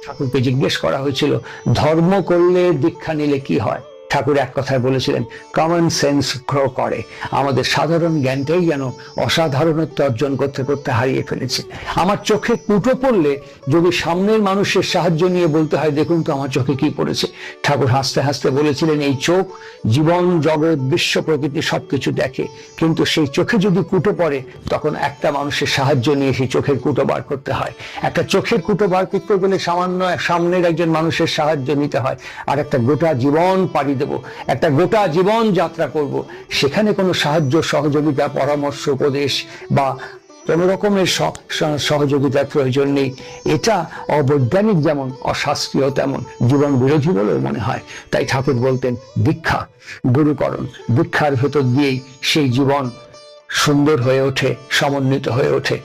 ঠাকুরকে জিজ্ঞেস করা হয়েছিল ধর্ম করলে দীক্ষা নিলে কি হয়। ঠাকুর এক কথায় বলেছিলেন, কমন সেন্স গ্রো করে। আমাদের সাধারণ জ্ঞানটাই যেন অসাধারণত্ব অর্জন করতে করতে হারিয়ে ফেলেছে। আমার চোখে কুটো পড়লে যদি সামনের মানুষের সাহায্য নিয়ে বলতে হয় দেখুন তো আমার চোখে কি পড়েছে, ঠাকুর হাসতে হাসতে বলেছিলেন এই চোখ জীবন জগৎ বিশ্ব প্রকৃতি সবকিছু দেখে, কিন্তু সেই চোখে যদি কুটো পড়ে তখন একটা মানুষের সাহায্য নিয়ে সেই চোখের কুটো বার করতে হয়। একটা চোখের কুটো বার করতে গেলে সামান্য সামনের একজন মানুষের সাহায্য নিতে হয়, আর একটা গোটা জীবন পাড়ি দেব, একটা গোটা জীবন যাত্রা করব, সেখানে কোনো সাহায্য সহযোগিতা পরামর্শ উপদেশ বা কোন রকমের সহযোগিতার প্রয়োজন নেই। এটা অবৈজ্ঞানিক যেমন অশাস্ত্রীয় তেমন জীবন বিরোধী বলেও মনে হয়। তাই ঠাকুর বলতেন দীক্ষা গুরুকরণ, দীক্ষার ভেতর দিয়েই সেই জীবন সুন্দর হয়ে ওঠে, সমন্বিত হয়ে ওঠে।